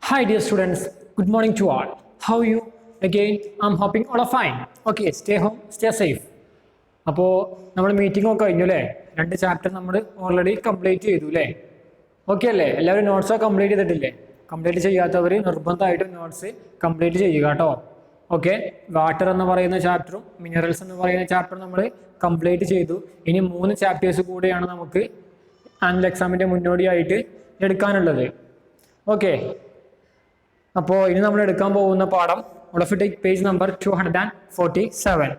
Hi dear students, good morning to all. How are you? Again, I'm hoping all are fine. Okay, stay home, stay safe. അപ്പോൾ നമ്മൾ meeting ഒക്കെ കഴിഞ്ഞു അല്ലേ? 2 chapter നമ്മൾ already complete ചെയ്തു അല്ലേ? Okay അല്ലേ? എല്ലാവരും നോട്ട്സൊക്കെ കംപ്ലീറ്റ് ചെയ്തിട്ടില്ലേ? കംപ്ലീറ്റ് ചെയ്യാത്തവർ നിർബന്ധമായിട്ടും നോട്ട്സ് കംപ്ലീറ്റ് ചെയ്യുക കേട്ടോ. ഓക്കെ, വാട്ടർ എന്ന് പറയുന്ന ചാപ്റ്ററും മിനറൽസ് എന്ന് പറയുന്ന ചാപ്റ്ററും നമ്മൾ കംപ്ലീറ്റ് ചെയ്തു. ഇനി 3 ചാപ്റ്റേഴ്സ് കൂടെയാണ് നമുക്ക് ആനുവൽ എക്സാമിൻ്റെ മുന്നോടിയായിട്ട് എടുക്കാനുള്ളത്. ഓക്കെ, അപ്പോൾ ഇനി നമ്മൾ എടുക്കാൻ പോകുന്ന പാഠം all of you take page number 247.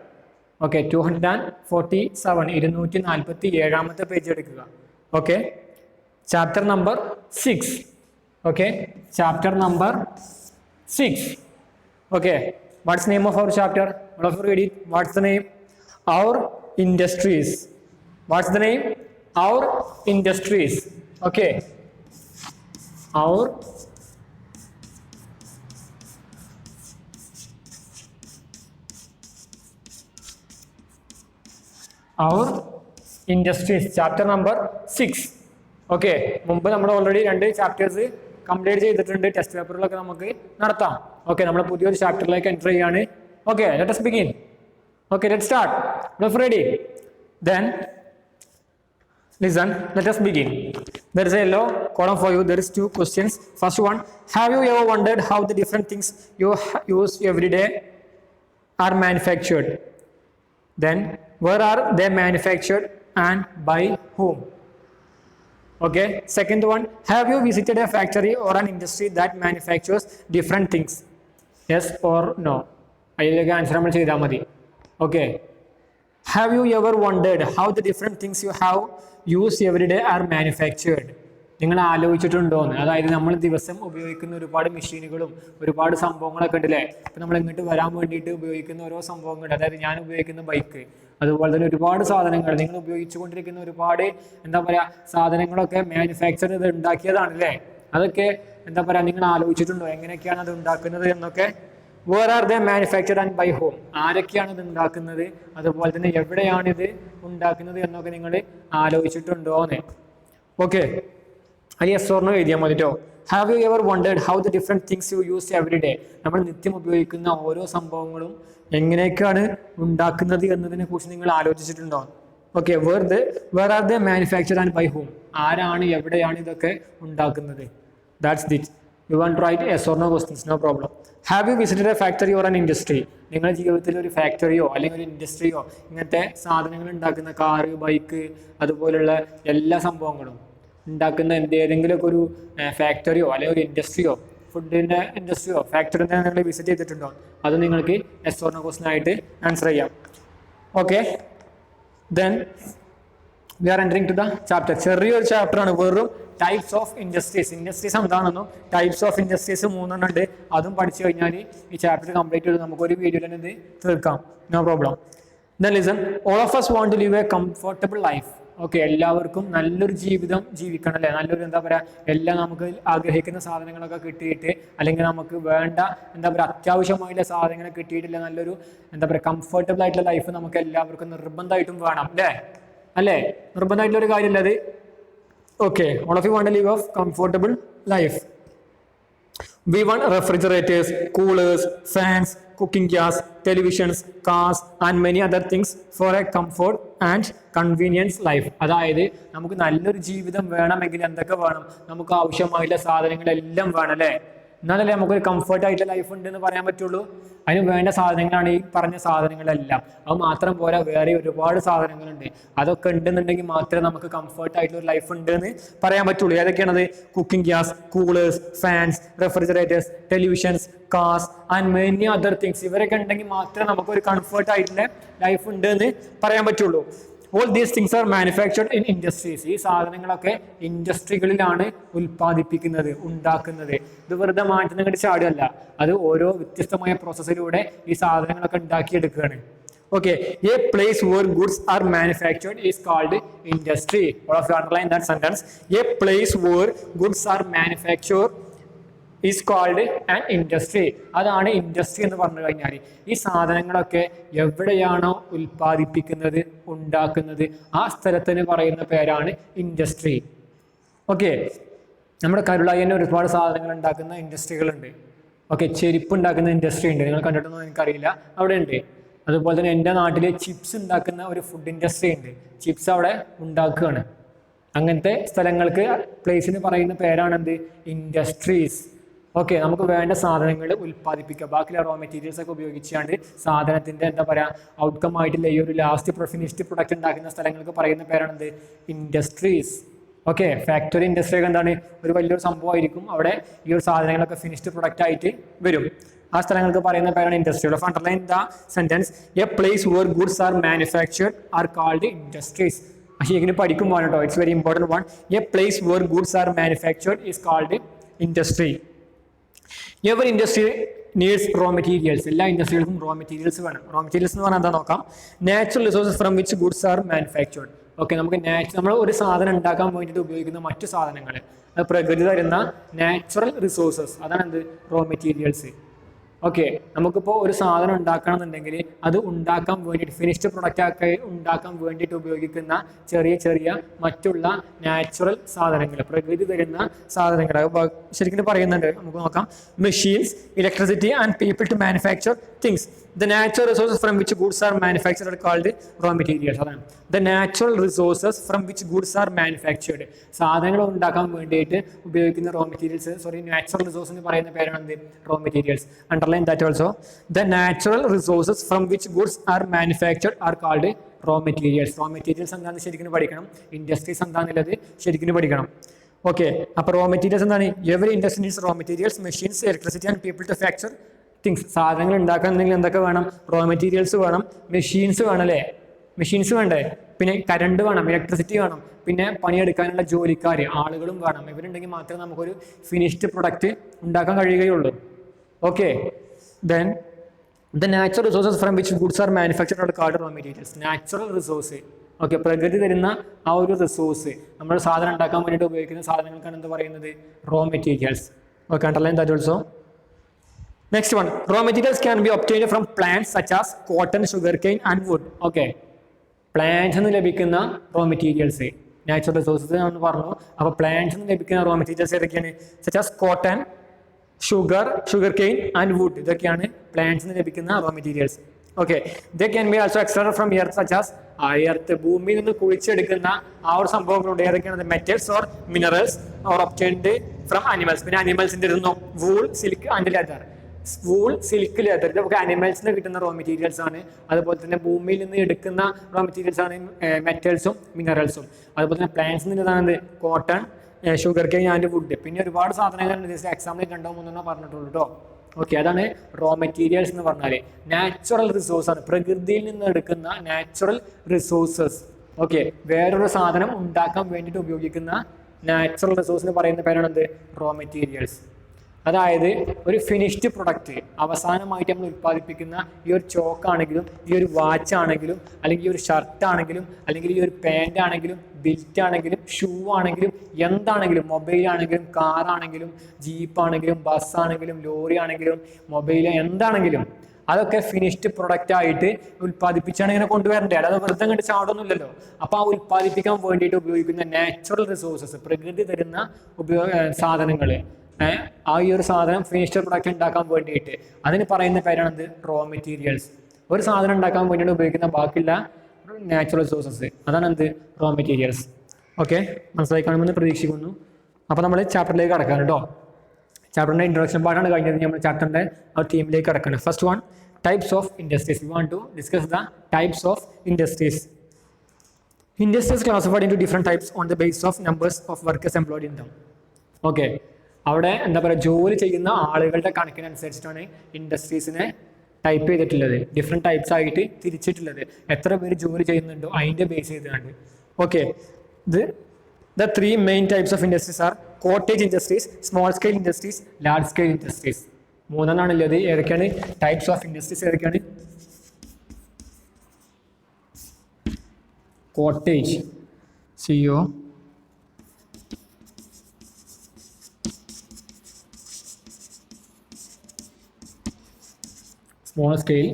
Okay, 247 247 page എടുക്കുക. Okay, chapter number 6. Okay, chapter number 6. Okay, what's name of our chapter? all of you read it. What's the name? Our industries. What's the name? Our industries. Okay, our industries, chapter number 6. Okay, മുമ്പ് നമ്മൾ already 2 chapters complete ചെയ്തിട്ടുണ്ട്. Test പേപ്പറുകളൊക്കെ നമുക്ക് നടത്താം. Okay, നമ്മൾ പുതിയൊരു ചാപ്റ്ററിലേക്ക് enter ചെയ്യാണ്. Okay, let us begin. Okay, let's start. Are ready? Then listen, let us begin. There is a yellow column for you. There is 2 questions. First one, have you ever wondered how the different things you use every day are manufactured? Then where are they manufactured and by whom? Okay, second one, have you visited a factory or an industry that manufactures different things? Yes or no? അതിലേക്ക് answer നമ്മൾ ചെയ്താൽ മതി. Okay, have you ever wondered how the different things you have used every day are manufactured? നിങ്ങൾ ആലോചിച്ചിട്ടുണ്ടോന്ന്? അതായത് നമ്മൾ ദിവസം ഉപയോഗിക്കുന്ന ഒരുപാട് മെഷീനുകളും ഒരുപാട് സംഭവങ്ങളൊക്കെ ഉണ്ടല്ലേ. ഇപ്പം നമ്മൾ ഇങ്ങോട്ട് വരാൻ വേണ്ടിയിട്ട് ഉപയോഗിക്കുന്ന ഓരോ സംഭവങ്ങളുണ്ട്. അതായത് ഞാൻ ഉപയോഗിക്കുന്ന ബൈക്ക്, അതുപോലെ തന്നെ ഒരുപാട് സാധനങ്ങൾ നിങ്ങൾ ഉപയോഗിച്ചു കൊണ്ടിരിക്കുന്ന ഒരുപാട് എന്താ പറയുക സാധനങ്ങളൊക്കെ മാനുഫാക്ചർ ചെയ്ത് ഉണ്ടാക്കിയതാണല്ലേ. അതൊക്കെ എന്താ പറയുക നിങ്ങൾ ആലോചിച്ചിട്ടുണ്ടോ എങ്ങനെയൊക്കെയാണ് അത് ഉണ്ടാക്കുന്നത് എന്നൊക്കെ? Where are they manufactured and by whom? ആരൊക്കെയാണ് ഇത് ഉണ്ടാക്കുന്നത്, അതുപോലെ തന്നെ എവിടെയാണിത് ഉണ്ടാക്കുന്നത് എന്നൊക്കെ നിങ്ങൾ ആലോചിച്ചിട്ടുണ്ടോന്ന്? ഓക്കെ, അത് യെസ് ഓർ നോ എഴുതിയാൽ മതി കേട്ടോ. Have you ever wondered how the different things you use every day? നമ്മൾ നിത്യം ഉപയോഗിക്കുന്ന ഓരോ സംഭവങ്ങളും എങ്ങനെയൊക്കെയാണ് ഉണ്ടാക്കുന്നത് എന്നതിനെ കുറിച്ച് നിങ്ങൾ ആലോചിച്ചിട്ടുണ്ടോ? Okay, where are they manufactured and by whom? ആരാണ് എവിടെയാണ് ഇതൊക്കെ ഉണ്ടാക്കുന്നത്? That's it. You want write yes or no questions, no problem. Have you visited a factory or an industry? നിങ്ങളുടെ ജീവിതത്തിൽ ഒരു ഫാക്ടറിയോ അല്ലെങ്കിൽ ഒരു ഇൻഡസ്ട്രിയോ ഇങ്ങനത്തെ സാധനങ്ങൾ ഉണ്ടാക്കുന്ന കാറ്, ബൈക്ക്, അതുപോലുള്ള എല്ലാ സംഭവങ്ങളും ഉണ്ടാക്കുന്ന ഏതെങ്കിലുമൊക്കെ ഒരു ഫാക്ടറിയോ അല്ലെങ്കിൽ ഒരു ഇൻഡസ്ട്രിയോ, ഫുഡിൻ്റെ ഇൻഡസ്ട്രിയോ ഫാക്ടറി നിങ്ങൾ വിസിറ്റ് ചെയ്തിട്ടുണ്ടോ? അത് നിങ്ങൾക്ക് എസ് ഓർ നോ ക്വസ്റ്റൻ ആയിട്ട് ആൻസർ ചെയ്യാം. Okay, then we are entering to the chapter. ചെറിയൊരു ചാപ്റ്ററാണ്, വെറും ടൈപ്സ് ഓഫ് ഇൻഡസ്ട്രീസ്. ഇൻഡസ്ട്രീസ് എന്താണെന്നോ ടൈപ്സ് ഓഫ് ഇൻഡസ്ട്രീസ് 3 ഉണ്ട്. അതും പഠിച്ചു കഴിഞ്ഞാൽ ഈ ചാപ്റ്റർ കംപ്ലീറ്റ് ചെയ്ത് നമുക്കൊരു വീഡിയോയിൽ തന്നെ ഇത് തീർക്കാം, no problem. Then listen, all of us want to live a comfortable life. Okay, എല്ലാവർക്കും നല്ലൊരു ജീവിതം ജീവിക്കണം അല്ലേ. നല്ലൊരു എന്താ പറയുക എല്ലാം നമുക്ക് ആഗ്രഹിക്കുന്ന സാധനങ്ങളൊക്കെ കിട്ടിയിട്ട് അല്ലെങ്കിൽ നമുക്ക് വേണ്ട എന്താ പറയുക അത്യാവശ്യമായിട്ടുള്ള സാധനങ്ങൾ കിട്ടിയിട്ടില്ല, നല്ലൊരു എന്താ പറയുക കംഫർട്ടബിൾ ആയിട്ടുള്ള ലൈഫ് നമുക്ക് എല്ലാവർക്കും നിർബന്ധമായിട്ടും വേണം അല്ലേ. നിർബന്ധമായിട്ടുള്ള ഒരു കാര്യമല്ല അത്. Okay, all of you want to live a comfortable life. We want refrigerators, coolers, fans, cooking gas, televisions, cars and many other things for a comfort and convenience life. അതായത് നമുക്ക് നല്ലൊരു ജീവിതം വേണമെങ്കിൽ എന്തൊക്കെ വേണം? നമുക്ക് ആവശ്യമായിട്ടുള്ള സാധനങ്ങളെല്ലാം വേണം അല്ലേ. എന്നാലല്ലേ നമുക്കൊരു കംഫർട്ട് ആയിട്ടുള്ള ലൈഫ് ഉണ്ട് എന്ന് പറയാൻ പറ്റുള്ളൂ. അതിന് വേണ്ട സാധനങ്ങളാണ് ഈ പറഞ്ഞ സാധനങ്ങളെല്ലാം. അത് മാത്രം പോരാ, വേറെ ഒരുപാട് സാധനങ്ങളുണ്ട്. അതൊക്കെ ഉണ്ടെന്നുണ്ടെങ്കിൽ മാത്രമേ നമുക്ക് കംഫർട്ട് ആയിട്ടുള്ള ഒരു ലൈഫ് ഉണ്ട് എന്ന് പറയാൻ പറ്റുള്ളൂ. ഏതൊക്കെയാണത്? Cooking gas, coolers, fans, refrigerators, televisions, cars and many other things. ഇവരൊക്കെ ഉണ്ടെങ്കിൽ മാത്രമേ നമുക്കൊരു കംഫർട്ട് ആയിട്ടുള്ള ലൈഫ് ഉണ്ട് എന്ന് പറയാൻ പറ്റുള്ളൂ. All these things are manufactured in industries. ഈ സാധനങ്ങളൊക്കെ ഇൻഡസ്ട്രികളിലാണ് ഉൽപ്പാദിപ്പിക്കുന്നത്, ഉണ്ടാക്കുന്നത്. ഇത് വെറുതെ മാറ്റി നിങ്ങളുടെ ചാടുകയല്ല, അത് ഓരോ വ്യത്യസ്തമായ പ്രോസസ്സിലൂടെ ഈ സാധനങ്ങളൊക്കെ ഉണ്ടാക്കിയെടുക്കുകയാണ്. Okay, a place where goods are manufactured is called industry. All of you underline that sentence. A place where goods are manufactured is called an industry. അതാണ് ഇൻഡസ്ട്രി എന്ന് പറഞ്ഞു കഴിഞ്ഞാൽ ഈ സാധനങ്ങളൊക്കെ എവിടെയാണോ ഉൽപ്പാദിപ്പിക്കുന്നത്, ഉണ്ടാക്കുന്നത്, ആ സ്ഥലത്തിന് പറയുന്ന പേരാണ് ഇൻഡസ്ട്രി. ഓക്കെ, നമ്മുടെ കരുളായി തന്നെ ഒരുപാട് സാധനങ്ങൾ ഉണ്ടാക്കുന്ന ഇൻഡസ്ട്രികളുണ്ട്. ഓക്കെ, ചെരുപ്പ് ഉണ്ടാക്കുന്ന ഇൻഡസ്ട്രി ഉണ്ട്, നിങ്ങൾ കണ്ടിട്ടൊന്നും എനിക്കറിയില്ല, അവിടെ ഉണ്ട്. അതുപോലെ തന്നെ എൻ്റെ നാട്ടിൽ ചിപ്സ് ഉണ്ടാക്കുന്ന ഒരു ഫുഡ് ഇൻഡസ്ട്രി ഉണ്ട്, ചിപ്സ് അവിടെ ഉണ്ടാക്കുകയാണ്. അങ്ങനത്തെ സ്ഥലങ്ങൾക്ക് പ്ലേസിന് പറയുന്ന പേരാണെന്ത്? ഇൻഡസ്ട്രീസ്. ഓക്കെ, നമുക്ക് വേണ്ട സാധനങ്ങൾ ഉൽപ്പാദിപ്പിക്കുക, ബാക്കിയുള്ള റോ മെറ്റീരിയൽസ് ഒക്കെ ഉപയോഗിച്ചാണ്ട് സാധനത്തിൻ്റെ എന്താ പറയുക ഔട്ട്കം ആയിട്ടുള്ള ഈ ഒരു ലാസ്റ്റ് ഫിനിഷ്ഡ് പ്രൊഡക്റ്റ് ഉണ്ടാക്കുന്ന സ്ഥലങ്ങൾക്ക് പറയുന്ന പേരാണെന്ത്? ഇൻഡസ്ട്രീസ്. ഓക്കെ, ഫാക്ടറി ഇൻഡസ്ട്രി ഒക്കെ എന്താണ്? ഒരു വലിയൊരു സംഭവമായിരിക്കും, അവിടെ ഈ ഒരു സാധനങ്ങളൊക്കെ ഫിനിഷ്ഡ് പ്രൊഡക്റ്റ് ആയിട്ട് വരും. ആ സ്ഥലങ്ങൾക്ക് പറയുന്ന പേരാണ് ഇൻഡസ്ട്രികൾ. Underline the sentence a place where goods are manufactured are called industries. പക്ഷേ ഇങ്ങനെ പഠിക്കുമ്പോൾ കേട്ടോ, it's very important one. A place where goods are manufactured is called industry. Every industry needs raw materials. എല്ലാ ഇൻഡസ്ട്രികൾക്കും റോ മെറ്റീരിയൽസ് വേണം. Raw materials എന്ന് പറഞ്ഞാൽ എന്താ നോക്കാം? Natural resources from which goods are manufactured. Okay, നമുക്ക് നമ്മൾ ഒരു സാധനം ഉണ്ടാക്കാൻ വേണ്ടിയിട്ട് ഉപയോഗിക്കുന്ന മറ്റു സാധനങ്ങൾ, അത് പ്രകൃതി തരുന്ന നാച്ചുറൽ റിസോഴ്സസ്, അതാണ് എന്ത്? Raw materials. ഓക്കെ, നമുക്കിപ്പോൾ ഒരു സാധനം ഉണ്ടാക്കണം എന്നുണ്ടെങ്കിൽ അത് ഉണ്ടാക്കാൻ വേണ്ടിയിട്ട് ഫിനിഷ്ഡ് പ്രൊഡക്റ്റ് ആക്കി ഉണ്ടാക്കാൻ വേണ്ടിയിട്ട് ഉപയോഗിക്കുന്ന ചെറിയ ചെറിയ മറ്റുള്ള നാച്ചുറൽ സാധനങ്ങൾ, പ്രകൃതി തരുന്ന സാധനങ്ങൾ ശരിക്കും പറയുന്നുണ്ട്. നമുക്ക് നോക്കാം. Machines, electricity and people to manufacture things. The natural resources from which goods are manufactured are called raw materials. അതാണ് the natural resources from which goods are manufactured. സാധനങ്ങൾ ഉണ്ടാക്കാൻ വേണ്ടിയിട്ട് ഉപയോഗിക്കുന്ന റോ മെറ്റീരിയൽസ്, നാച്ചുറൽ റിസോഴ്സ് എന്ന് പറയുന്ന പേരാണ് എന്ത്? Raw materials. Underline that also. The natural resources from which goods are manufactured are called raw materials. Raw materials എന്താണെന്ന് ശരിക്കും പഠിക്കണം, ഇൻഡസ്ട്രീസ് എന്താണെന്നുള്ളത് ശരിക്കും പഠിക്കണം. ഓക്കെ, അപ്പോൾ റോ മെറ്റീരിയൽസ് എന്താണ്? Every industry needs raw materials, machines, electricity and people to facture things. സാധനങ്ങൾ ഉണ്ടാക്കാനെങ്കിൽ എന്തൊക്കെ വേണം? റോ മെറ്റീരിയൽസ് വേണം, മെഷീൻസ് വേണം അല്ലേ? മെഷീൻസ് വേണ്ടേ? പിന്നെ കറണ്ട് വേണം, ഇലക്ട്രിസിറ്റി വേണം, പിന്നെ പണിയെടുക്കാനുള്ള ജോലിക്കാർ, ആളുകളും വേണം. ഇവരുണ്ടെങ്കിൽ മാത്രമേ നമുക്കൊരു ഫിനിഷ്ഡ് പ്രൊഡക്റ്റ് ഉണ്ടാക്കാൻ കഴിയുകയുള്ളൂ. Okay, then the natural resources from which goods are manufactured are called raw materials. Natural resource, okay, പ്രകൃതി തരുന്ന ആ ഒരു റിസോഴ്സ്, നമ്മൾ സാധനം ഉണ്ടാക്കാൻ വേണ്ടിയിട്ട് ഉപയോഗിക്കുന്ന സാധനങ്ങൾക്കാണ് എന്ത് പറയുന്നത്? Raw materials. Okay, underline that also. Next one, raw materials can be obtained from plants such as cotton, sugarcane and wood. Okay, plants നിന്ന് ലഭിക്കുന്ന റോ മെറ്റീരിയൽസ്, നാച്ചുറൽ റിസോഴ്സസ് എന്ന് പറഞ്ഞു. അപ്പോൾ പ്ലാന്റ്സ് നിന്ന് ലഭിക്കുന്ന റോ മെറ്റീരിയൽസ് ഏതൊക്കെയാണ്? Such as cotton, sugarcane and wood. ഇതൊക്കെയാണ് plants നിന്ന് ലഭിക്കുന്ന raw materials. Okay, they can be also extracted from earth such as earth, ഭൂമിയിൽ നിന്ന് കുഴിച്ചെടുക്കുന്ന ആ ഒരു സംഭവങ്ങളുണ്ട്. ഏതൊക്കെയാണ്? Metals or minerals or obtained from animals. പിന്നെ അനിമൽസിൻ്റെ ഇരുന്നു wool, silk and leather. Wool, silk, leather ഇതൊക്കെ അനിമൽസിന് കിട്ടുന്ന റോ മെറ്റീരിയൽസ് ആണ്. അതുപോലെ തന്നെ ഭൂമിയിൽ നിന്ന് എടുക്കുന്ന റോ മെറ്റീരിയൽസ് ആണ് മെറ്റൽസും മിനറൽസും. അതുപോലെ തന്നെ പ്ലാന്റ്സിൽ നിന്നതാണ് കോട്ടൺ, sugarcane ആൻഡ് വുഡ്. പിന്നെ ഒരുപാട് സാധനങ്ങൾ എക്സാമ്പിൾ 2-3 പറഞ്ഞിട്ടുള്ളൂ കേട്ടോ. ഓക്കെ, അതാണ് റോ മെറ്റീരിയൽസ് എന്ന് പറഞ്ഞാൽ. നാച്ചുറൽ റിസോഴ്സ് ആണ്, പ്രകൃതിയിൽ നിന്ന് എടുക്കുന്ന നാച്ചുറൽ റിസോഴ്സസ്. ഓക്കെ, വേറൊരു സാധനം ഉണ്ടാക്കാൻ വേണ്ടിയിട്ട് ഉപയോഗിക്കുന്ന നാച്ചുറൽ റിസോഴ്സിന് പറയുന്ന പേരാണെന്ത്? Raw materials. അതായത് ഒരു ഫിനിഷ്ഡ് പ്രൊഡക്റ്റ് അവസാനമായിട്ട് നമ്മൾ ഉൽപ്പാദിപ്പിക്കുന്ന ഈ ഒരു ചോക്കാണെങ്കിലും, ഈ ഒരു വാച്ച് ആണെങ്കിലും, അല്ലെങ്കിൽ ഈ ഒരു ഷർട്ട് ആണെങ്കിലും, അല്ലെങ്കിൽ ഈ ഒരു പാൻ്റ് ആണെങ്കിലും, ബെൽറ്റ് ആണെങ്കിലും, ഷൂ ആണെങ്കിലും, എന്താണെങ്കിലും, മൊബൈൽ ആണെങ്കിലും, കാറാണെങ്കിലും, ജീപ്പാണെങ്കിലും, ബസ്സാണെങ്കിലും, ലോറി ആണെങ്കിലും, മൊബൈൽ എന്താണെങ്കിലും, അതൊക്കെ ഫിനിഷ്ഡ് പ്രൊഡക്റ്റ് ആയിട്ട് ഉൽപ്പാദിപ്പിച്ചാണ് ഇങ്ങനെ കൊണ്ടുവരേണ്ടത്. അല്ലാതെ വെറുതെ കണ്ട് ചാടൊന്നുമില്ലല്ലോ. അപ്പോൾ ആ ഉൽപ്പാദിപ്പിക്കാൻ വേണ്ടിയിട്ട് ഉപയോഗിക്കുന്ന നാച്ചുറൽ റിസോഴ്സസ്, പ്രകൃതി തരുന്ന സാധനങ്ങൾ, ആ ഈ ഒരു സാധനം ഫിനിഷ്ഡ് പ്രൊഡക്റ്റ് ഉണ്ടാക്കാൻ വേണ്ടിയിട്ട് അതിന് പറയുന്ന പേരാണെന്ത്? Raw materials. ഒരു സാധനം ഉണ്ടാക്കാൻ വേണ്ടിയിട്ട് ഉപയോഗിക്കുന്ന ബാക്കിയുള്ള നാച്ചുറൽ റിസോഴ്സസ്, അതാണ് എന്ത്? Raw materials. ഓക്കെ, മനസ്സിലായി കാണുമെന്ന് പ്രതീക്ഷിക്കുന്നു. അപ്പോൾ നമ്മൾ ചാപ്റ്ററിലേക്ക് കടക്കാം കേട്ടോ. ചാപ്റ്ററിൻ്റെ ഇൻട്രൊഡക്ഷൻ പാർട്ടാണ് കഴിഞ്ഞത്. നമ്മൾ ചാപ്റ്ററിൻ്റെ ആ ടീമിലേക്ക് കടക്കണം. First one, types of industries. We want to discuss the types of industries. Industries classified into different types on the base of numbers of workers employed in them. Okay, അവിടെ എന്താ പറയുക, ജോലി ചെയ്യുന്ന ആളുകളുടെ കണക്കിനനുസരിച്ചിട്ടാണ് ഇൻഡസ്ട്രീസിനെ ടൈപ്പ് ചെയ്തിട്ടുള്ളത്, different types ആയിട്ട് തിരിച്ചിട്ടുള്ളത്. എത്ര പേര് ജോലി ചെയ്യുന്നുണ്ടോ അതിൻ്റെ ബേസ് ചെയ്തുകൊണ്ട്. Okay, the 3 main types of industries are cottage industries, small scale industries, large scale industries. 3 ഏതൊക്കെയാണ് ടൈപ്സ് ഓഫ് ഇൻഡസ്ട്രീസ്? ഏതൊക്കെയാണ്? Cottage, CO, small scale,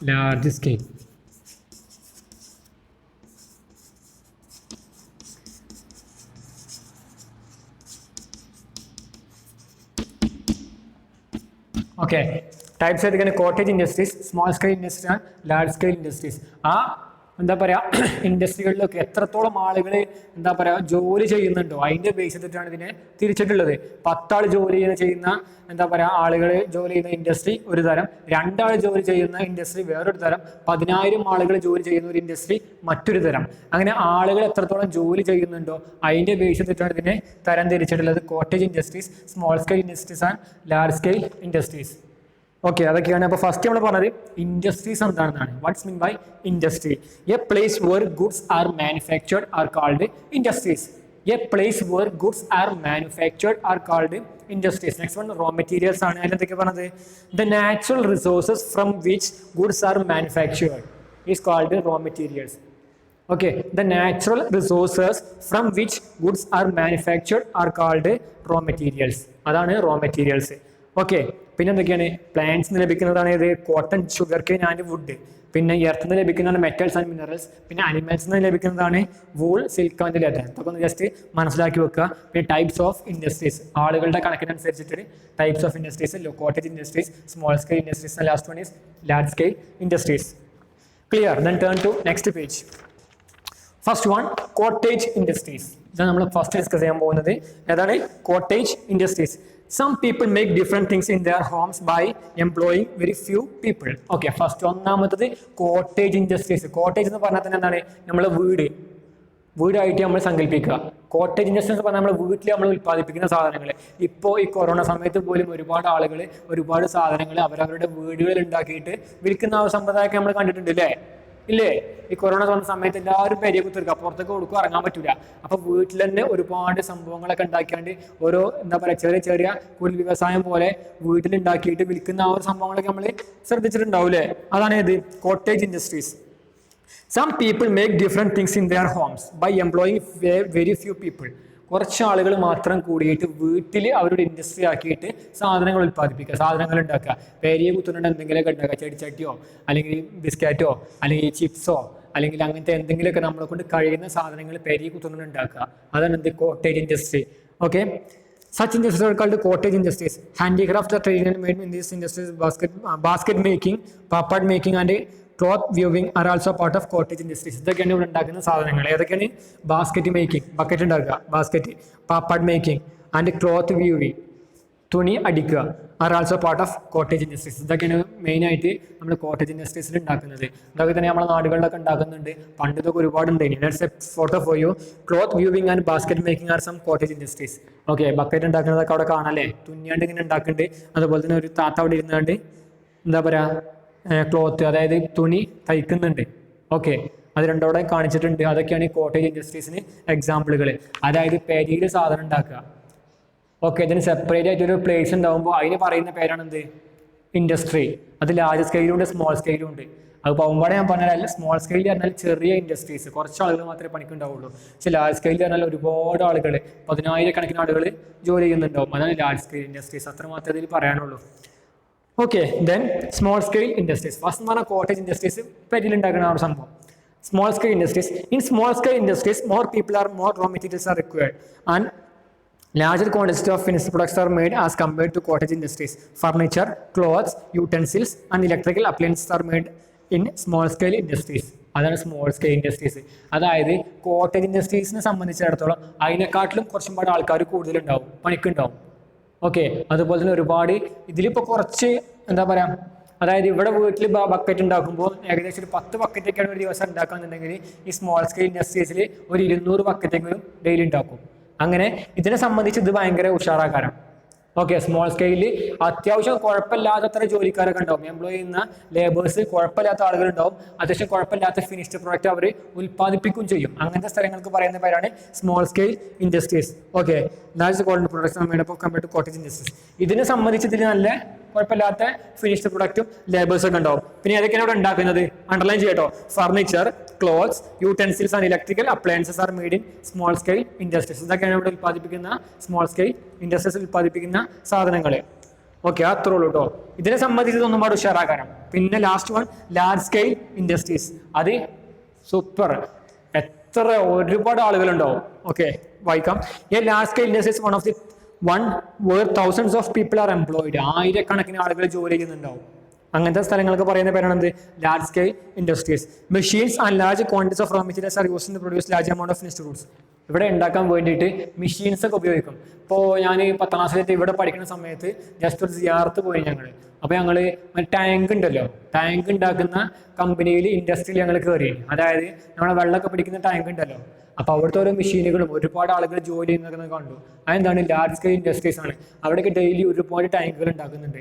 large scale. Okay, types ഏതൊക്കെയാണ്? Cottage industries, small scale industries and large scale industries. ആ എന്താ പറയുക, ഇൻഡസ്ട്രികളിലൊക്കെ എത്രത്തോളം ആളുകൾ എന്താ പറയുക ജോലി ചെയ്യുന്നുണ്ടോ അതിൻ്റെ ബേസ് ചെയ്തിട്ടാണ് ഇതിനെ തിരിച്ചിട്ടുള്ളത്. 10 ആൾ ജോലി ചെയ്യുന്ന എന്താ പറയുക ആളുകൾ ജോലി ചെയ്യുന്ന ഇൻഡസ്ട്രി ഒരു തരം, 2 ആൾ ജോലി ചെയ്യുന്ന ഇൻഡസ്ട്രി വേറൊരു തരം, 10,000 ആളുകൾ ജോലി ചെയ്യുന്ന ഒരു ഇൻഡസ്ട്രി മറ്റൊരു തരം. അങ്ങനെ ആളുകൾ എത്രത്തോളം ജോലി ചെയ്യുന്നുണ്ടോ അതിൻ്റെ ബേസ് ചെയ്തിട്ടാണ് ഇതിനെ തരം തിരിച്ചിട്ടുള്ളത്. Cottage industries, small scale industries and large scale industries. Okay, അതൊക്കെയാണ്. അപ്പോൾ ഫസ്റ്റ് നമ്മൾ പറഞ്ഞത് ഇൻഡസ്ട്രീസ് എന്താണെന്നാണ്. What's mean by industry? A place where goods are manufactured are called industries. A place where goods are manufactured are called industries. Next one raw materials ആണ്. അതിലെന്തൊക്കെ പറഞ്ഞത്? The natural resources from which goods are manufactured is called raw materials. Okay, the natural resources from which goods are manufactured are called raw materials. അതാണ് raw materials. Okay, പിന്നെ എന്തൊക്കെയാണ്? Plants നിന്ന് ലഭിക്കുന്നതാണ് ഇത് cotton, sugar cane and wood. പിന്നെ earth നിന്ന് ലഭിക്കുന്നതാണ് metals and minerals. പിന്നെ അനിമൽസ് നിന്ന് ലഭിക്കുന്നതാണ് വൂൾ, സിൽക്ക് ആൻഡ് ലെതർ. അതൊക്കെ ഒന്ന് ജസ്റ്റ് മനസ്സിലാക്കി വെക്കുക. പിന്നെ ടൈപ്സ് ഓഫ് ഇൻഡസ്ട്രീസ്, ആളുകളുടെ കണക്കിനനുസരിച്ചിട്ട് types of industries, cottage industries, small scale industries, and last one is large scale industries. Clear? Then turn to next page. First one, cottage industries. ഇതാണ് നമ്മൾ first discuss ചെയ്യാൻ പോകുന്നത്. ഏതാണ്? Cottage industries. Some people make different things in their homes by employing very few people. Okay, first ഒന്നാമത്തത് cottage industries. Cottage എന്ന് പറഞ്ഞാൽ തന്നെ എന്താണ്? നമ്മളെ വീടായിട്ട് നമ്മൾ സങ്കല്പിക്കുക. കോട്ടേജ് ഇൻഡസ്ട്രീസ് പറഞ്ഞാൽ നമ്മൾ വീട്ടിൽ നമ്മൾ ഉൽപ്പാദിപ്പിക്കുന്ന സാധനങ്ങൾ. ഇപ്പോൾ ഈ കൊറോണ സമയത്ത് പോലും ഒരുപാട് ആളുകൾ ഒരുപാട് സാധനങ്ങൾ അവരവരുടെ വീടുകളിൽ ഉണ്ടാക്കിയിട്ട് വിൽക്കുന്ന ആ സമ്പ്രദായമൊക്കെ നമ്മൾ കണ്ടിട്ടുണ്ട് അല്ലേ? ഇല്ലേ? ഈ കൊറോണ വന്ന സമയത്ത് എല്ലാവരും പെരിയ കുത്തിരിക്കുക, പുറത്തേക്ക് കൊടുക്കുക, ഇറങ്ങാൻ പറ്റില്ല. അപ്പൊ വീട്ടിൽ തന്നെ ഒരുപാട് സംഭവങ്ങളൊക്കെ ഉണ്ടാക്കിയാണ്ട് ഓരോ എന്താ പറയുക ചെറിയ ചെറിയ കുടിൽ വ്യവസായം പോലെ വീട്ടിലുണ്ടാക്കിയിട്ട് വിൽക്കുന്ന ആ ഒരു സംഭവങ്ങളൊക്കെ നമ്മൾ ശ്രദ്ധിച്ചിട്ടുണ്ടാവില്ലേ? അതാണ് ഇത് cottage industries. Some people make different things in their homes by employing very few people. കുറച്ച് ആളുകൾ മാത്രം കൂടിയിട്ട് വീട്ടിൽ അവരുടെ ഇൻഡസ്ട്രി ആക്കിയിട്ട് സാധനങ്ങൾ ഉൽപ്പാദിപ്പിക്കുക, സാധനങ്ങൾ ഉണ്ടാക്കുക. പെരിയ കുത്തുന്നുണ്ട് എന്തെങ്കിലുമൊക്കെ ഉണ്ടാക്കുക, ചെടിച്ചട്ടിയോ അല്ലെങ്കിൽ ബിസ്ക്കറ്റോ അല്ലെങ്കിൽ ചിപ്സോ അല്ലെങ്കിൽ അങ്ങനത്തെ എന്തെങ്കിലുമൊക്കെ നമ്മളെ കൊണ്ട് കഴിയുന്ന സാധനങ്ങൾ പെരിയ കുത്തുന്നുണ്ട് ഉണ്ടാക്കുക. അതാണ് എന്ത്? Cottage industry. Okay, such industries are called cottage industries. Handicrafts are traditionally made in these industries. Basket making, papad making and cloth weaving are also part of cottage industries. ഇതൊക്കെയാണ് ഇവിടെ ഉണ്ടാക്കുന്ന സാധനങ്ങൾ. ഏതൊക്കെയാണ്? ബാസ്ക്കറ്റ് മേക്കിംഗ്, ബക്കറ്റ് ഉണ്ടാക്കുക, basket, papad making and cloth weaving, തുണി അടിക്കുക, are also part of cottage industries. ഇതൊക്കെയാണ് മെയിനായിട്ട് നമ്മൾ കോട്ടേജ് ഇൻഡസ്ട്രീസിൽ ഉണ്ടാക്കുന്നത്. ഇതൊക്കെ തന്നെ നമ്മുടെ നാടുകളിലൊക്കെ ഉണ്ടാക്കുന്നുണ്ട്. പണ്ട് ഇതൊക്കെ ഒരുപാടുണ്ട്. Let's a photo for you. Cloth weaving and basket making are some cottage industries. Okay, bucket ഉണ്ടാക്കുന്നതൊക്കെ അവിടെ കാണാല്ലേ? തുന്നിയാണ്ട് ഇങ്ങനെ ഉണ്ടാക്കുന്നുണ്ട്. അതുപോലെ തന്നെ ഒരു താത്ത അവിടെ ഇരുന്നാണ്ട് എന്താ പറയുക ക്ലോത്ത്, അതായത് തുണി തയ്ക്കുന്നുണ്ട്. ഓക്കെ, അത് രണ്ടോടെ കാണിച്ചിട്ടുണ്ട്. അതൊക്കെയാണ് ഈ കോട്ടേജ് ഇൻഡസ്ട്രീസിന് എക്സാമ്പിളുകൾ. അതായത് പെരിയിൽ സാധനം ഉണ്ടാക്കുക. ഓക്കെ, ഇതിന് സെപ്പറേറ്റ് ആയിട്ട് ഒരു പ്ലേസ് ഉണ്ടാകുമ്പോൾ അതിന് പറയുന്ന പേരാണ് എന്ത്? ഇൻഡസ്ട്രി. അത് ലാർജ് സ്കെയിലും ഉണ്ട്, സ്മോൾ സ്കെയിലും ഉണ്ട്. അത് പോകുമ്പോഴേ ഞാൻ പറഞ്ഞാൽ സ്മോൾ സ്കെയിൽ പറഞ്ഞാൽ ചെറിയ ഇൻഡസ്ട്രീസ്, കുറച്ച് ആളുകൾ മാത്രമേ പണിക്കുണ്ടാവുള്ളൂ. പക്ഷെ ലാർജ് സ്കെയിൽ പറഞ്ഞാൽ ഒരുപാട് ആളുകൾ, 10,000-കണക്കിന് ആളുകൾ ജോലി ചെയ്യുന്നുണ്ടാവും. അതാണ് ലാർജ് സ്കെയിൽ ഇൻഡസ്ട്രീസ്. അത്ര മാത്രമേ ഇതിൽ പറയാനുള്ളൂ. Okay, then small scale industries. First എന്ന് പറഞ്ഞാൽ കോട്ടേജ് ഇൻഡസ്ട്രീസ് പെരിയിലുണ്ടാക്കുന്ന ആ ഒരു സംഭവം. Small scale industries. In small scale industries more people are more raw materials are required and larger quantity of finished products are made as compared to cottage industries. Furniture, clothes, utensils and electrical appliances are made in small scale industries. അതാണ് small scale industries. അതായത് cottage ഇൻഡസ്ട്രീസിനെ സംബന്ധിച്ചിടത്തോളം അതിനെക്കാട്ടിലും കുറച്ചും പാട് ആൾക്കാർ കൂടുതലുണ്ടാവും, പണിക്കുണ്ടാവും. Okay, അതുപോലെ തന്നെ ഒരുപാട് ഇതിലിപ്പോൾ കുറച്ച് എന്താ പറയുക, അതായത് ഇവിടെ വീട്ടിൽ ബക്കറ്റ് ഉണ്ടാക്കുമ്പോൾ ഏകദേശം ഒരു 10 ബക്കറ്റൊക്കെയാണ് ഒരു ദിവസം ഉണ്ടാക്കുകയെന്നുണ്ടെങ്കിൽ ഈ സ്മോൾ സ്കെയിൽ ഇൻഡസ്ട്രീസിൽ ഒരു 200 ബക്കറ്റെങ്കിലും ഡെയിലി ഉണ്ടാക്കും. അങ്ങനെ ഇതിനെ സംബന്ധിച്ച് ഇത് ഭയങ്കര ഉഷാറാക്കാരം. ഓക്കെ, സ്മോൾ സ്കെയിലിൽ അത്യാവശ്യം കുഴപ്പമില്ലാത്തത്ര ജോലിക്കാരൊക്കെ ഉണ്ടാവും. എംപ്ലോയി ചെയ്യുന്ന ലേബേഴ്സ് കുഴപ്പമില്ലാത്ത ആളുകളുണ്ടാവും. അത്യാവശ്യം കുഴപ്പമില്ലാത്ത ഫിനിഷ്ഡ് പ്രോഡക്റ്റ് അവർ ഉൽപ്പാദിപ്പിക്കുകയും ചെയ്യും. അങ്ങനത്തെ സ്ഥലങ്ങൾക്ക് പറയുന്ന പേരാണ് small scale industries. Okay, large quality products made up compared to cottage industries. ഇതിനെ സംബന്ധിച്ച് ഇതിൽ നല്ല കുഴപ്പമില്ലാത്ത ഫിനിഷ്ഡ് പ്രൊഡക്റ്റും ലേബേഴ്സും ഒക്കെ ഉണ്ടാവും. പിന്നെ ഏതൊക്കെയാണ് ഇവിടെ ഉണ്ടാക്കുന്നത്? അണ്ടർലൈൻ ചെയ്യട്ടോ. Furniture, clothes, utensils and electrical appliances are made in small scale industries. ഇതൊക്കെയാണ് ഇവിടെ ഉൽപ്പാദിപ്പിക്കുന്ന സ്മോൾ സ്കെയിൽ ഇൻഡസ്ട്രീസ് ഉൽപ്പാദിപ്പിക്കുന്ന സാധനങ്ങൾ. ഓക്കെ, അത്രേ ഉള്ളൂ കേട്ടോ. ഇതിനെ സംബന്ധിച്ച് ഒന്നും പാട് ഉഷാറാക്കാനും. പിന്നെ last one large scale industries. അത് സൂപ്പർ, എത്ര ഒരുപാട് ആളുകളുണ്ടാവും. ഓക്കെ, വായിക്കാം. A large scale industries one where thousands of people are employed. ആയിരക്കണക്കിന് ആളുകൾ ജോലി ചെയ്യുന്നുണ്ടാവും. അങ്ങനത്തെ സ്ഥലങ്ങൾക്ക് പറയുന്ന പേരാണ് എന്ത്? Large scale industries. Machines and large quantities of raw materials are used to produce large amount of finished goods. ഇവിടെ ഉണ്ടാക്കാൻ വേണ്ടിയിട്ട് മെഷീൻസ് ഒക്കെ ഉപയോഗിക്കും. ഇപ്പോൾ ഞാൻ 10ാം ക്ലാസ്സിലേക്ക് ഇവിടെ പഠിക്കുന്ന സമയത്ത് ജസ്റ്റ് ഒരു സിയാർത്ത് പോയി ഞങ്ങൾ. അപ്പോൾ ഞങ്ങൾ ടാങ്ക് ഉണ്ടല്ലോ, ടാങ്ക് ഉണ്ടാക്കുന്ന കമ്പനിയിൽ ഇൻഡസ്ട്രിയിൽ ഞങ്ങൾ കയറി. അതായത് നമ്മളെ വെള്ളമൊക്കെ പിടിക്കുന്ന ടാങ്ക് ഉണ്ടല്ലോ, അപ്പോൾ അവിടുത്തെ ഓരോ മെഷീനുകളും ഒരുപാട് ആളുകൾ ജോലി ചെയ്യുന്നതൊക്കെ കണ്ടു. അതെന്താണ്? ലാർജ് സ്കെയിൽ ഇൻഡസ്ട്രീസ് ആണ്. അവിടെയൊക്കെ ഡെയിലി ഒരുപാട് ടാങ്കുകൾ ഉണ്ടാക്കുന്നുണ്ട്.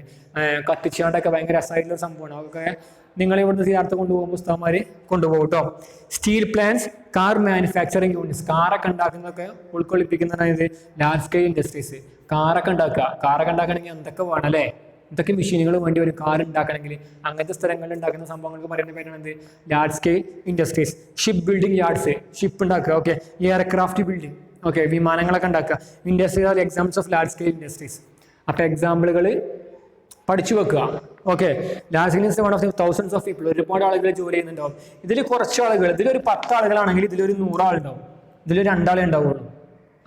കത്തിച്ചാണ്ടൊക്കെ ഭയങ്കര രസമായിട്ടുള്ള സംഭവമാണ്. അതൊക്കെ നിങ്ങൾ ഇവിടുന്ന് സിയാർത്ത് കൊണ്ടുപോകുമ്പോൾ ഉസ്താദ്മാർ കൊണ്ടുപോകും കേട്ടോ. Steel plants, car manufacturing units, കാറൊക്കെ ഉണ്ടാക്കുന്നതൊക്കെ ഉൾക്കൊള്ളിപ്പിക്കുന്നതാണ് ലാർജ് സ്കെയിൽ ഇൻഡസ്ട്രീസ്. കാറൊക്കെ ഉണ്ടാക്കണമെങ്കിൽ എന്തൊക്കെ വേണം അല്ലേ? ഇതൊക്കെ മെഷീനുകൾ വേണ്ടി ഒരു കാർ ഉണ്ടാക്കണമെങ്കിൽ അങ്ങനത്തെ സ്ഥലങ്ങളിൽ ഉണ്ടാക്കുന്ന സംഭവങ്ങൾക്ക് പറയുന്ന പേരാണ് large scale industries. Ship building yards, ship ഉണ്ടാക്കുക. Okay, aircraft building. ഓക്കെ, വിമാനങ്ങളൊക്കെ ഉണ്ടാക്കുക. Industries are examples of large scale industries. അപ്പോൾ എക്സാമ്പിളുകൾ പഠിച്ചു വെക്കുക. Okay, large scale industry one of thousands of people, ഒരുപാട് ആളുകൾ ജോലി ചെയ്യുന്നുണ്ടാവും. ഇതിൽ കുറച്ച് ആളുകൾ, ഇതിലൊരു 10 ആളുകളാണെങ്കിൽ ഇതിലൊരു 100 ആളുണ്ടാവും, ഇതിലൊരു 2 ആളെ ഉണ്ടാവുള്ളൂ.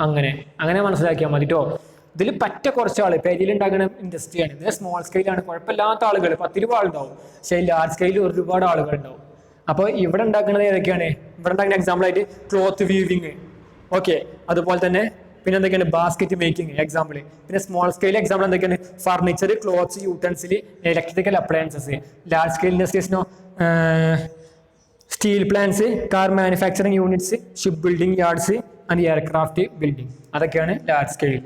അങ്ങനെ മനസ്സിലാക്കിയാൽ മതി കേട്ടോ. ഇതിൽ പറ്റ കുറച്ച് ആൾ പെരിയിൽ ഉണ്ടാക്കുന്ന ഇൻഡസ്ട്രിയാണ്. ഇതിൽ സ്മോൾ സ്കെയിലാണ്, കുഴപ്പമില്ലാത്ത ആളുകൾ 10-20 ആളുണ്ടാവും. പക്ഷേ ലാർജ് സ്കെയിലിൽ ഒരുപാട് ആളുകൾ ഉണ്ടാവും. അപ്പോൾ ഇവിടെ ഉണ്ടാക്കുന്നത് ഏതൊക്കെയാണ്? ഇവിടെ ഉണ്ടാക്കുന്ന എക്സാമ്പിളായിട്ട് ക്ലോത്ത് വീവിങ്. ഓക്കെ, അതുപോലെ തന്നെ പിന്നെ എന്തൊക്കെയാണ്? Basket making example. പിന്നെ സ്മോൾ സ്കെയിൽ എക്സാമ്പിൾ എന്തൊക്കെയാണ്? Furniture, clothes, utensil, electrical appliances. Large scale ഇൻഡസ്ട്രീസിനോ steel plants, car manufacturing units, ship building yards and aircraft building. അതൊക്കെയാണ് ലാർജ് സ്കെയിൽ.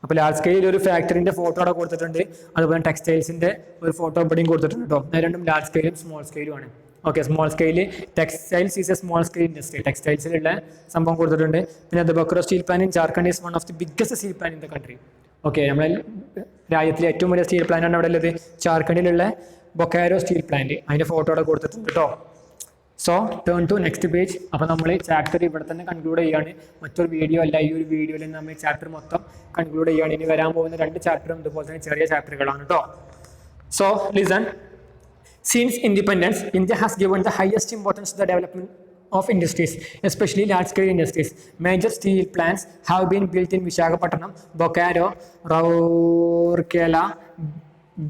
അപ്പോൾ ലാർജ് സ്കെയിൽ ഒരു ഫാക്ടറിന്റെ ഫോട്ടോ അവിടെ കൊടുത്തിട്ടുണ്ട്. അതുപോലെ ടെക്സ്റ്റൈൽസിന്റെ ഒരു ഫോട്ടോ ഇവിടെയും കൊടുത്തിട്ടുണ്ട് കേട്ടോ. രണ്ടും ലാർജ് സ്കെയിലും സ്മോൾ സ്കെയിലും ആണ്. Okay, small scale textiles is a small scale industry. ടെക്സ്റ്റൈൽസിലുള്ള സംഭവം കൊടുത്തിട്ടുണ്ട്. പിന്നെ the Bokaro steel plant in Jharkhand is one of the biggest steel plant in the country. Okay, നമ്മളെ രാജ്യത്തിലെ ഏറ്റവും വലിയ സ്റ്റീൽ പ്ലാന്റ് ആണ് അവിടെ ഉള്ളത്, ജാർഖണ്ഡിലുള്ള ബൊക്കാരോ സ്റ്റീൽ പ്ലാന്റ്. അതിന്റെ ഫോട്ടോ അവിടെ കൊടുത്തിട്ടുണ്ട് കേട്ടോ. So turn to next page. അപ്പോൾ നമ്മൾ ചാപ്റ്റർ ഇവിടെ തന്നെ കൺക്ലൂഡ് ചെയ്യാണ്. മറ്റൊരു വീഡിയോ അല്ല, ഈ ഒരു വീഡിയോയിൽ നമ്മൾ ചാപ്റ്റർ മൊത്തം കൺക്ലൂഡ് ചെയ്യാണ്. ഇനി വരാൻ പോകുന്ന 2 ചാപ്റ്ററും ഇതുപോലെ തന്നെ ചെറിയ ചാപ്റ്ററുകളാണ് കേട്ടോ. So listen. Since independence, India has given the highest importance to the development of industries, especially large-scale industries. Major steel plants have been built in Visakhapatnam, Bokaro, Rourkela,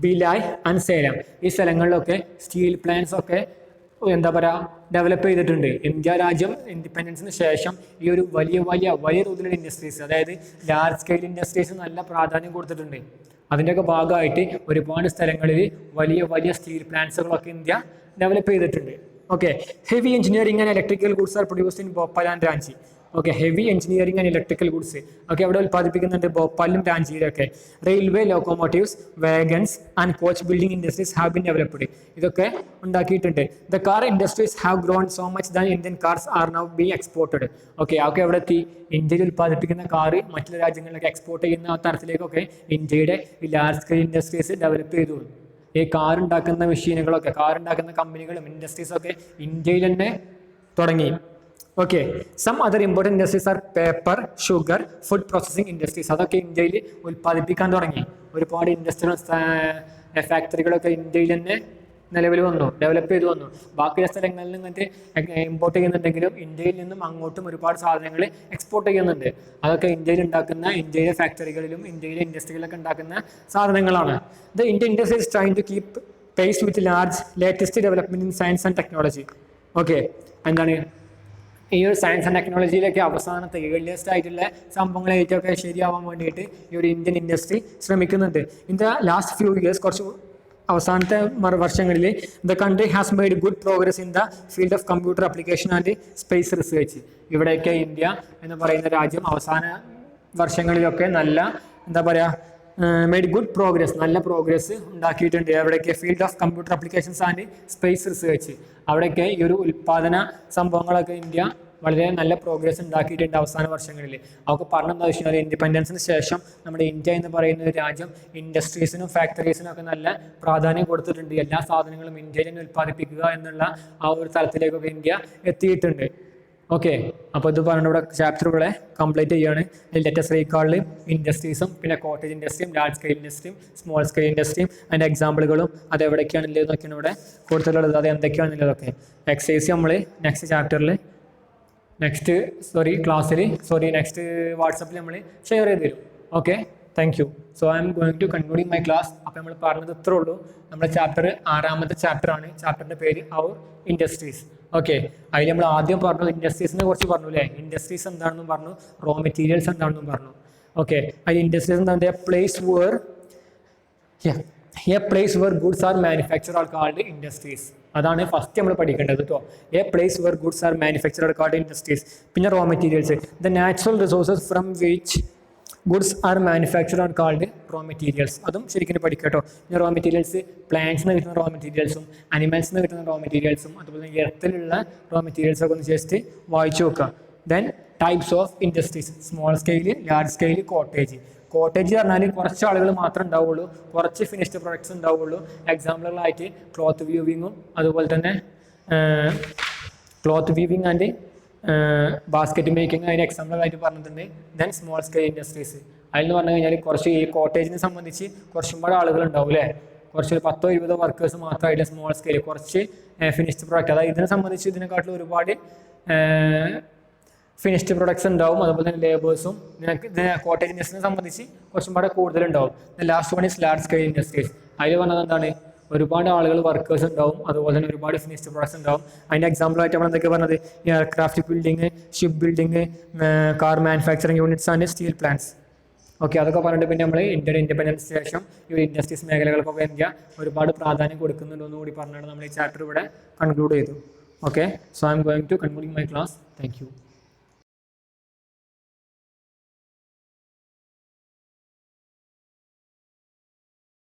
Bhilai and Salem. ഈ സ്ഥലങ്ങളിലൊക്കെ steel plants ഒക്കെ എന്താ പറയുക develop ചെയ്തിട്ടുണ്ട്. India രാജ്യം ഇൻഡിപെൻഡൻസിന് ശേഷം ഈ ഒരു വലിയ തോതിലുള്ള ഇൻഡസ്ട്രീസ്, അതായത് ലാർജ് സ്കെയിൽ ഇൻഡസ്ട്രീസ് നല്ല പ്രാധാന്യം കൊടുത്തിട്ടുണ്ട്. അതിൻ്റെയൊക്കെ ഭാഗമായിട്ട് ഒരുപാട് സ്ഥലങ്ങളിൽ വലിയ സ്റ്റീൽ പ്ലാന്റ്സുകളൊക്കെ ഇന്ത്യ ഡെവലപ്പ് ചെയ്തിട്ടുണ്ട്. Okay, heavy engineering and electrical goods are produced in Bhopal and Ranchi. Okay, heavy engineering and electrical goods ഒക്കെ അവിടെ ഉൽപ്പാദിപ്പിക്കുന്നുണ്ട്, ഭോപ്പാലിലും റാഞ്ചിയിലൊക്കെ. Railway, locomotives, wagons and coach building industries have been developed. ഇതൊക്കെ ഉണ്ടാക്കിയിട്ടുണ്ട്. The car industries have grown so much than Indian cars are now be exported. Okay, അതൊക്കെ എവിടെ എത്തി? ഇന്ത്യയിൽ ഉൽപ്പാദിപ്പിക്കുന്ന കാറ് മറ്റുള്ള രാജ്യങ്ങളിലൊക്കെ എക്സ്പോർട്ട് ചെയ്യുന്ന തരത്തിലേക്കൊക്കെ ഇന്ത്യയുടെ ഈ ലാർജ് സ്കെയിൽ ഇൻഡസ്ട്രീസ് ഡെവലപ്പ് ചെയ്തു. ഈ കാർ ഉണ്ടാക്കുന്ന മെഷീനുകളൊക്കെ, കാർ ഉണ്ടാക്കുന്ന കമ്പനികളും ഇൻഡസ്ട്രീസൊക്കെ ഇന്ത്യയിൽ തന്നെ തുടങ്ങി. Okay, some other important industries are paper, sugar, food processing industries. അതൊക്കെ ഇന്ത്യയിൽ ഉൽപ്പാദിപ്പിക്കാൻ തുടങ്ങി. ഒരുപാട് ഇൻഡസ്ട്രിയൽ ഫാക്ടറികളൊക്കെ ഇന്ത്യയിൽ തന്നെ നിലവിൽ വന്നു, ഡെവലപ്പ് ചെയ്തു വന്നു. ബാക്കിയുള്ള സ്ഥലങ്ങളിൽ നിന്നിട്ട് ഇമ്പോർട്ട് ചെയ്യുന്നുണ്ടെങ്കിലും ഇന്ത്യയിൽ നിന്നും അങ്ങോട്ടും ഒരുപാട് സാധനങ്ങൾ എക്സ്പോർട്ട് ചെയ്യുന്നുണ്ട്. അതൊക്കെ ഇന്ത്യയിൽ ഉണ്ടാക്കുന്ന, ഇന്ത്യയിലെ ഫാക്ടറികളിലും ഇന്ത്യയിലെ ഇൻഡസ്ട്രികളിലൊക്കെ ഉണ്ടാക്കുന്ന സാധനങ്ങളാണ്. The Indian industry is trying to keep pace with latest development in science and technology. Okay, എന്താണ് ഈ ഒരു സയൻസ് ആൻഡ് ടെക്നോളജിയിലൊക്കെ അവസാനത്തെ ഏർലിയസ്റ്റ് ആയിട്ടുള്ള സംഭവങ്ങളായിട്ടൊക്കെ ശരിയാവാൻ വേണ്ടിയിട്ട് ഈ ഒരു ഇന്ത്യൻ ഇൻഡസ്ട്രി ശ്രമിക്കുന്നുണ്ട്. In the last few years, കുറച്ച് അവസാനത്തെ വർഷങ്ങളിൽ the country has made good progress in the field of computer application and space research. ഇവിടെയൊക്കെ ഇന്ത്യ എന്ന് പറയുന്ന രാജ്യം അവസാന വർഷങ്ങളിലൊക്കെ നല്ല എന്താ പറയുക മെയ്ഡ് ഗുഡ് പ്രോഗ്രസ്, നല്ല പ്രോഗ്രസ് ഉണ്ടാക്കിയിട്ടുണ്ട്. അവിടെയൊക്കെ field of computer applications and space research, അവിടെയൊക്കെ ഈ ഒരു ഉൽപ്പാദന സംഭവങ്ങളൊക്കെ ഇന്ത്യ വളരെ നല്ല പ്രോഗ്രസ് ഉണ്ടാക്കിയിട്ടുണ്ട് അവസാന വർഷങ്ങളിൽ. അവർക്ക് പറഞ്ഞെന്താ വെച്ച് കഴിഞ്ഞാൽ ഇൻഡിപെൻഡൻസിന് ശേഷം നമ്മുടെ ഇന്ത്യ എന്ന് പറയുന്ന ഒരു രാജ്യം ഇൻഡസ്ട്രീസിനും ഫാക്ടറീസിനും ഒക്കെ നല്ല പ്രാധാന്യം കൊടുത്തിട്ടുണ്ട്. എല്ലാ സാധനങ്ങളും ഇന്ത്യയിൽ തന്നെ ഉൽപ്പാദിപ്പിക്കുക എന്നുള്ള ആ ഒരു തലത്തിലേക്കൊക്കെ ഇന്ത്യ എത്തിയിട്ടുണ്ട്. ഓക്കെ, അപ്പോൾ ഇത് പറഞ്ഞ ഇവിടെ ചാപ്റ്റർ ഇവിടെ കംപ്ലീറ്റ് ചെയ്യുകയാണ്. ലെറ്റസ് റീകാളിൽ ഇൻഡസ്ട്രീസും പിന്നെ കോട്ടേജ് ഇൻഡസ്ട്രിയും ലാർജ് സ്കെയിൽ ഇൻഡസ്ട്രിയും സ്മോൾ സ്കെയിൽ ഇൻഡസ്ട്രിയും അതിൻ്റെ എക്സാമ്പിളുകളും അത് എവിടേക്കാണുള്ളതെന്നൊക്കെയാണ് ഇവിടെ കൊടുത്തിട്ടുള്ളത്. അത് എന്തൊക്കെയാണെന്നുള്ളതൊക്കെ എക്സസൈസ് നമ്മൾ നെക്സ്റ്റ് വാട്സപ്പിൽ നമ്മൾ ഷെയർ ചെയ്ത് തരും. Okay, thank you. So I'm going to concluding my class. അപ്പോൾ നമ്മൾ പറഞ്ഞത് ഇത്രേ ഉള്ളൂ. നമ്മുടെ ചാപ്റ്റർ 6ാമത്തെ ചാപ്റ്ററാണ്. ചാപ്റ്ററിൻ്റെ പേര് അവർ ഇൻഡസ്ട്രീസ്. ഓക്കെ, അതിൽ നമ്മൾ ആദ്യം പറഞ്ഞു ഇൻഡസ്ട്രീസിനെ കുറിച്ച് പറഞ്ഞു അല്ലേ. ഇൻഡസ്ട്രീസ് എന്താണെന്നും പറഞ്ഞു, റോ മെറ്റീരിയൽസ് എന്താണെന്നും പറഞ്ഞു. ഓക്കെ, അതിൽ ഇൻഡസ്ട്രീസ് എന്താണ്? A place where goods are manufacture are called industries. അതാണ് ഫസ്റ്റ് നമ്മൾ പഠിക്കേണ്ടത് കേട്ടോ. A place where goods are manufacture are called industries. പിന്നെ raw materials, the natural resources from which goods are manufacture are called raw materials. അതും ശരിക്കും പഠിക്കുക കേട്ടോ. പിന്നെ റോ മെറ്റീരിയൽസ് പ്ലാന്റ്സിൽ നിന്ന് കിട്ടുന്ന റോ മെറ്റീരിയൽസും അനിമൽസിൽ നിന്ന് കിട്ടുന്ന റോ മെറ്റീരിയൽസും അതുപോലെ എർത്തിലുള്ള റോ മെറ്റീരിയൽസൊക്കെ ഒന്ന് ജസ്റ്റ് വായിച്ചു നോക്കുക. Then types of industries, small scale, large scale, cottage. Cottage പറഞ്ഞാൽ കുറച്ച് ആളുകൾ മാത്രമേ ഉണ്ടാവുള്ളൂ, കുറച്ച് ഫിനിഷ്ഡ് പ്രൊഡക്ട്സ് ഉണ്ടാവുള്ളൂ. എക്സാമ്പിളുകളായിട്ട് ക്ലോത്ത് വീവിങ്ങും അതുപോലെ തന്നെ cloth weaving and basket making അതിന് എക്സാമ്പിളായിട്ട് പറഞ്ഞിട്ടുണ്ട്. ദെൻ സ്മോൾ സ്കെയിൽ ഇൻഡസ്ട്രീസ് അതിൽ പറഞ്ഞു കഴിഞ്ഞാൽ കുറച്ച് ഈ കോട്ടേജിനെ സംബന്ധിച്ച് കുറച്ചും കൂടെ ആളുകൾ ഉണ്ടാവും അല്ലേ. കുറച്ച് 10-20 വർക്കേഴ്സ് മാത്രമായിട്ട് സ്മോൾ സ്കെയിൽ കുറച്ച് ഫിനിഷ്ഡ് പ്രൊഡക്റ്റ്, അതായത് ഇതിനെ സംബന്ധിച്ച് ഇതിനെക്കാട്ടിലും ഒരുപാട് ഫിനിഷ്ഡ് പ്രൊഡക്ട്സ് ഉണ്ടാവും. അതുപോലെ തന്നെ ലേബേഴ്സും കോട്ടേജ് ഇൻഡസ്ട്രീനെ സംബന്ധിച്ച് കുറച്ചും കൂടെ കൂടുതലുണ്ടാവും. Last one is large scale industries. അതിൽ പറഞ്ഞത് എന്താണ്? ഒരുപാട് ആളുകൾ വർക്കേഴ്സ് ഉണ്ടാവും, അതുപോലെ തന്നെ ഒരുപാട് ഫിനിഷ്ഡ് പ്രൊഡക്ട്സ് ഉണ്ടാവും. അതിൻ്റെ എക്സാമ്പിളായിട്ട് നമ്മൾ എന്തൊക്കെ പറഞ്ഞത്? Aircraft building, ship building, car manufacturing units and steel plants. Okay, അതൊക്കെ പറഞ്ഞിട്ട് പിന്നെ നമ്മൾ ഇന്ത്യയുടെ ഇൻഡിപെൻഡൻസ് ശേഷം ഈ ഒരു ഇൻഡസ്ട്രീസ് മേഖലകൾക്കൊക്കെ ഇന്ത്യ ഒരുപാട് പ്രാധാന്യം കൊടുക്കുന്നുണ്ടെന്ന് കൂടി പറഞ്ഞിട്ട് നമ്മൾ ഈ ചാപ്റ്റർ ഇവിടെ കൺക്ലൂഡ് ചെയ്തു. Okay, so I'm going to concluding my class. Thank U.